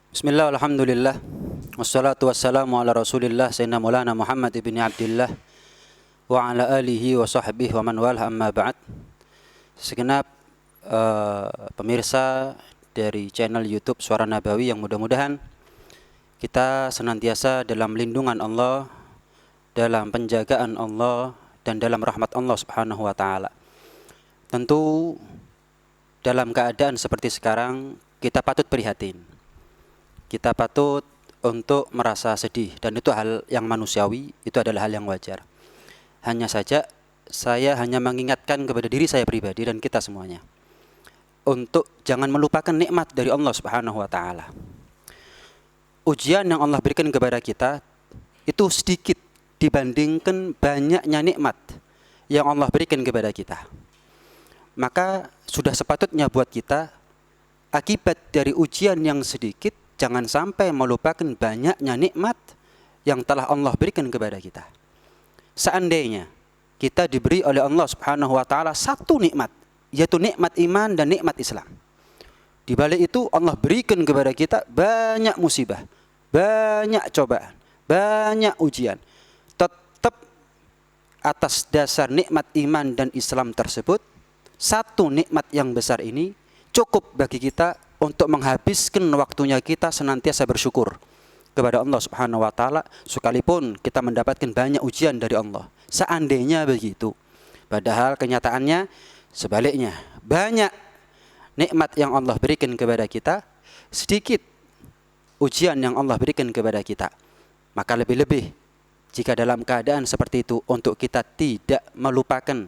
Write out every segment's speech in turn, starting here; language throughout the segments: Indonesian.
Bismillah, alhamdulillah. Wassalatu wassalamu ala rasulillah Sayyidina Maulana Muhammad ibn Abdillah wa ala alihi wa sahbihi wa man walah, amma ba'd. Segenap pemirsa dari channel YouTube Suara Nabawi yang mudah-mudahan kita senantiasa dalam lindungan Allah, dalam penjagaan Allah, dan dalam rahmat Allah Subhanahu wa taala. Tentu dalam keadaan seperti sekarang kita patut prihatin. Kita patut untuk merasa sedih, dan itu hal yang manusiawi, itu adalah hal yang wajar. Hanya saja saya hanya mengingatkan kepada diri saya pribadi dan kita semuanya untuk jangan melupakan nikmat dari Allah Subhanahu wa taala. Ujian yang Allah berikan kepada kita itu sedikit dibandingkan banyaknya nikmat yang Allah berikan kepada kita. Maka sudah sepatutnya buat kita, akibat dari ujian yang sedikit, jangan sampai melupakan banyaknya nikmat yang telah Allah berikan kepada kita. Seandainya kita diberi oleh Allah Subhanahu wa taala satu nikmat, yaitu nikmat iman dan nikmat Islam. Di balik itu Allah berikan kepada kita banyak musibah, banyak cobaan, banyak ujian. Tetap atas dasar nikmat iman dan Islam tersebut, satu nikmat yang besar ini cukup bagi kita untuk menghabiskan waktunya kita senantiasa bersyukur kepada Allah Subhanahu wa taala, sekalipun kita mendapatkan banyak ujian dari Allah. Seandainya begitu. Padahal kenyataannya sebaliknya. Banyak nikmat yang Allah berikan kepada kita, sedikit ujian yang Allah berikan kepada kita. Maka lebih-lebih jika dalam keadaan seperti itu, untuk kita tidak melupakan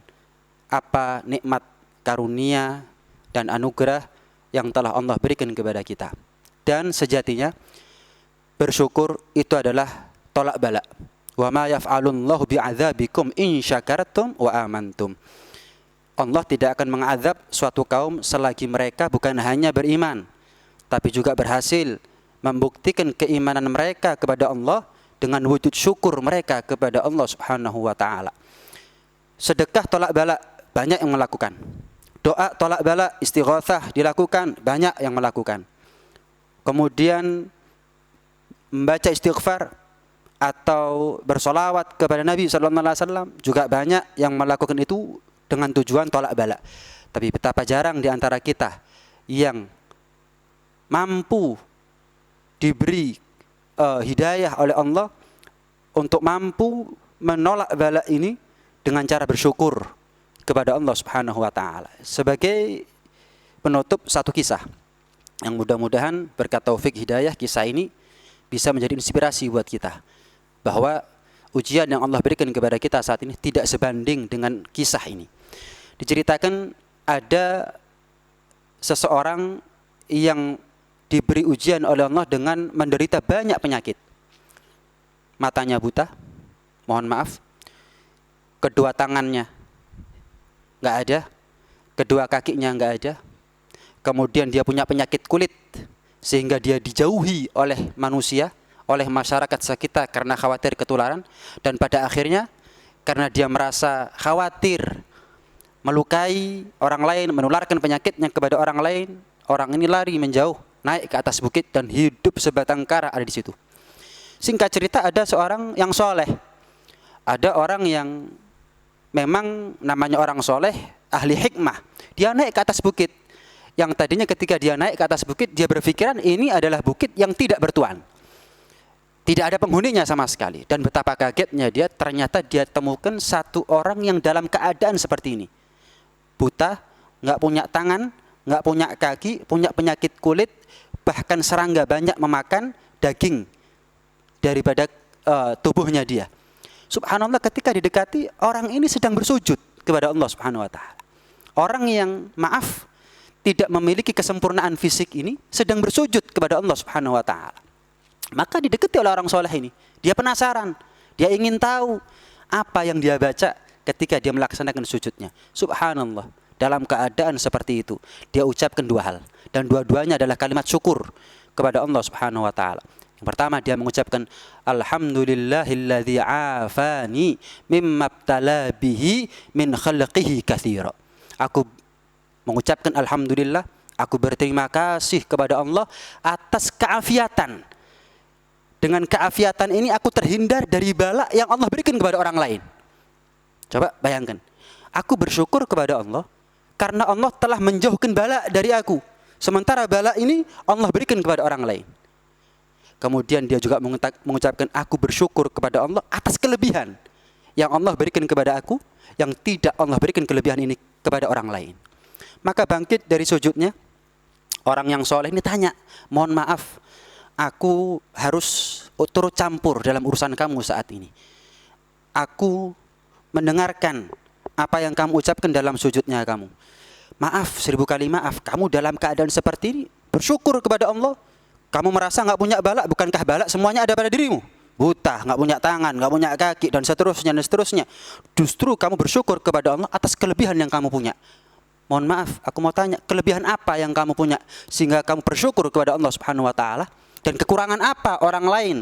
apa nikmat karunia dan anugerah yang telah Allah berikan kepada kita. Dan sejatinya bersyukur itu adalah tolak bala. Wa ma yaf'alullahu bi'adzabikum in syakartum wa amantum. Allah tidak akan mengazab suatu kaum selagi mereka bukan hanya beriman, tapi juga berhasil membuktikan keimanan mereka kepada Allah dengan wujud syukur mereka kepada Allah Subhanahu wa taala. Sedekah tolak bala banyak yang melakukan. Doa tolak bala, istighatsah dilakukan, banyak yang melakukan. Kemudian membaca istighfar atau bersolawat kepada Nabi SAW juga banyak yang melakukan itu dengan tujuan tolak bala. Tapi betapa jarang di antara kita yang mampu diberi hidayah oleh Allah untuk mampu menolak bala ini dengan cara bersyukur kepada Allah Subhanahu wa taala. Sebagai penutup, satu kisah yang mudah-mudahan berkat taufik hidayah, kisah ini bisa menjadi inspirasi buat kita bahwa ujian yang Allah berikan kepada kita saat ini tidak sebanding dengan kisah ini. Diceritakan ada seseorang yang diberi ujian oleh Allah dengan menderita banyak penyakit. Matanya buta, mohon maaf. Kedua tangannya nggak ada, kedua kakinya nggak ada. Kemudian dia punya penyakit kulit sehingga dia dijauhi oleh manusia, oleh masyarakat sekitar karena khawatir ketularan. Dan pada akhirnya karena dia merasa khawatir melukai orang lain, menularkan penyakitnya kepada orang lain, orang ini lari menjauh, naik ke atas bukit dan hidup sebatang kara ada di situ. Singkat cerita, ada seorang yang soleh, ada orang yang memang namanya orang soleh, ahli hikmah. Dia naik ke atas bukit. Yang tadinya ketika dia naik ke atas bukit, dia berpikiran ini adalah bukit yang tidak bertuan. Tidak ada penghuninya sama sekali. Dan betapa kagetnya dia, ternyata dia temukan satu orang yang dalam keadaan seperti ini. Buta, nggak punya tangan, nggak punya kaki, punya penyakit kulit, bahkan serangga banyak memakan daging daripada tubuhnya dia. Subhanallah, ketika didekati, orang ini sedang bersujud kepada Allah Subhanahu wa taala. Orang yang maaf tidak memiliki kesempurnaan fisik ini sedang bersujud kepada Allah Subhanahu wa taala. Maka didekati oleh orang soleh ini. Dia penasaran, dia ingin tahu apa yang dia baca ketika dia melaksanakan sujudnya. Subhanallah, dalam keadaan seperti itu dia ucapkan dua hal, dan dua-duanya adalah kalimat syukur kepada Allah Subhanahu wa taala. Yang pertama, dia mengucapkan alhamdulillahilladzi afani mimma ibtala bihi min khalqihi katsira. Aku mengucapkan alhamdulillah Aku berterima kasih kepada Allah atas keafiatan. Dengan keafiatan ini aku terhindar dari bala yang Allah berikan kepada orang lain. Coba bayangkan. Aku bersyukur kepada Allah karena Allah telah menjauhkan bala dari aku. Sementara bala ini Allah berikan kepada orang lain. Kemudian dia juga mengucapkan, aku bersyukur kepada Allah atas kelebihan yang Allah berikan kepada aku, yang tidak Allah berikan kelebihan ini kepada orang lain. Maka bangkit dari sujudnya, orang yang soleh ini tanya, mohon maaf, aku harus turut campur dalam urusan kamu saat ini. Aku mendengarkan apa yang kamu ucapkan dalam sujudnya kamu. Maaf, 1000 kali maaf, kamu dalam keadaan seperti ini bersyukur kepada Allah. Kamu merasa nggak punya balak, bukankah balak semuanya ada pada dirimu? Buta, nggak punya tangan, nggak punya kaki, dan seterusnya dan seterusnya. Justru kamu bersyukur kepada Allah atas kelebihan yang kamu punya. Mohon maaf, aku mau tanya, kelebihan apa yang kamu punya sehingga kamu bersyukur kepada Allah Subhanahu wa taala, dan kekurangan apa orang lain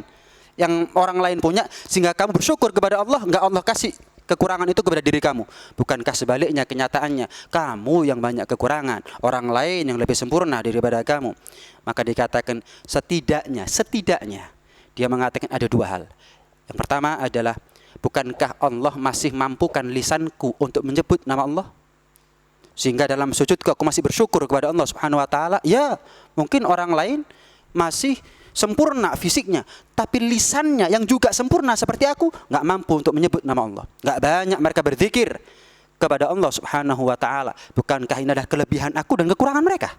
yang orang lain punya sehingga kamu bersyukur kepada Allah, nggak Allah kasih kekurangan itu kepada diri kamu? Bukankah sebaliknya kenyataannya kamu yang banyak kekurangan, orang lain yang lebih sempurna daripada kamu? Maka dikatakan setidaknya dia mengatakan ada dua hal. Yang pertama adalah, bukankah Allah masih mampukan lisanku untuk menyebut nama Allah? Sehingga dalam sujudku aku masih bersyukur kepada Allah Subhanahu wa taala. Ya, mungkin orang lain masih sempurna fisiknya, tapi lisannya yang juga sempurna seperti aku nggak mampu untuk menyebut nama Allah. Nggak banyak mereka berzikir kepada Allah Subhanahu wa taala. Bukankah ini adalah kelebihan aku dan kekurangan mereka?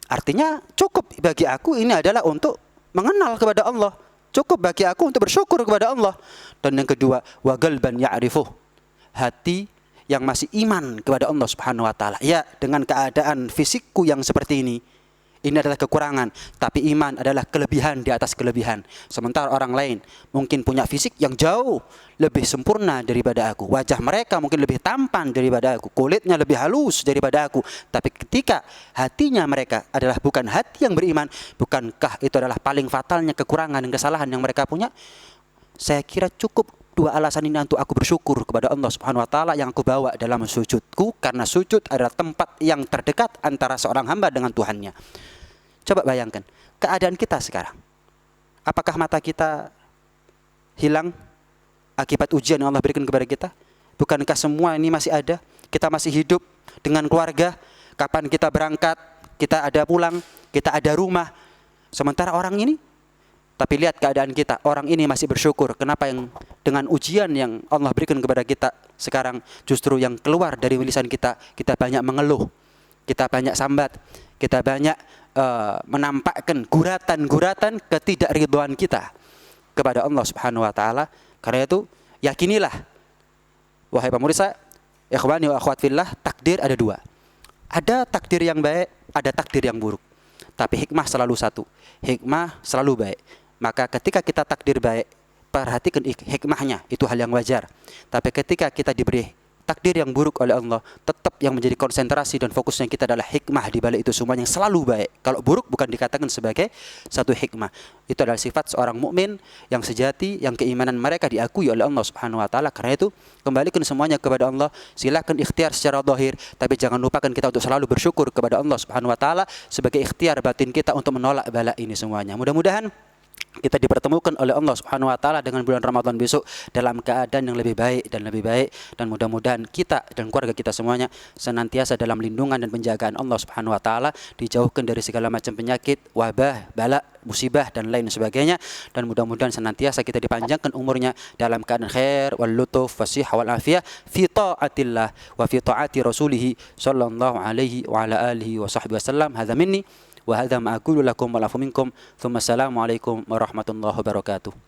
Artinya cukup bagi aku ini adalah untuk mengenal kepada Allah. Cukup bagi aku untuk bersyukur kepada Allah. Dan yang kedua, wa qalban ya'rifuh, hati yang masih iman kepada Allah Subhanahu wa taala. Ya, dengan keadaan fisikku yang seperti ini adalah kekurangan, tapi iman adalah kelebihan di atas kelebihan. Sementara orang lain mungkin punya fisik yang jauh lebih sempurna daripada aku. Wajah mereka mungkin lebih tampan daripada aku, kulitnya lebih halus daripada aku. Tapi ketika hatinya mereka adalah bukan hati yang beriman, bukankah itu adalah paling fatalnya kekurangan dan kesalahan yang mereka punya? Saya kira cukup dua alasan ini untuk aku bersyukur kepada Allah Subhanahu wa taala yang aku bawa dalam sujudku, karena sujud adalah tempat yang terdekat antara seorang hamba dengan Tuhannya. Coba bayangkan keadaan kita sekarang. Apakah mata kita hilang akibat ujian yang Allah berikan kepada kita? Bukankah semua ini masih ada? Kita masih hidup dengan keluarga. Kapan kita berangkat, kita ada pulang, kita ada rumah. Sementara orang ini, tapi lihat keadaan kita, orang ini masih bersyukur. Kenapa yang dengan ujian yang Allah berikan kepada kita sekarang, justru yang keluar dari lisan kita, kita banyak mengeluh, kita banyak sambat, kita banyak menampakkan guratan-guratan ketidakridhaan kita kepada Allah Subhanahu wa taala. Karena itu yakinilah wahai pemirsa, ikhwani wa akhwat fillah, takdir ada dua. Ada takdir yang baik, ada takdir yang buruk. Tapi hikmah selalu satu. Hikmah selalu baik. Maka ketika kita takdir baik, perhatikan hikmahnya, itu hal yang wajar. Tapi ketika kita diberi takdir yang buruk oleh Allah, tetap yang menjadi konsentrasi dan fokusnya kita adalah hikmah di balik itu semua yang selalu baik. Kalau buruk bukan dikatakan sebagai satu hikmah. Itu adalah sifat seorang mukmin yang sejati, yang keimanan mereka diakui oleh Allah Subhanahu wa taala. Karena itu kembalikan semuanya kepada Allah. Silakan ikhtiar secara zahir, tapi jangan lupakan kita untuk selalu bersyukur kepada Allah Subhanahu wa taala sebagai ikhtiar batin kita untuk menolak bala ini semuanya. Mudah-mudahan kita dipertemukan oleh Allah Subhanahu wa taala dengan bulan Ramadan besok dalam keadaan yang lebih baik, dan mudah-mudahan kita dan keluarga kita semuanya senantiasa dalam lindungan dan penjagaan Allah Subhanahu wa taala, dijauhkan dari segala macam penyakit, wabah, bala, musibah dan lain sebagainya, dan mudah-mudahan senantiasa kita dipanjangkan umurnya dalam keadaan khair wal lutuf wasihah wal afiyah fi taatillah wa fi taati rasulih sallallahu alaihi wa ala alihi wa sahbihi wasallam. Hadza minni wa hadza ma aqulu lakum wa lafu minkum. Tsumma assalamu alaikum warahmatullahi wabarakatuh.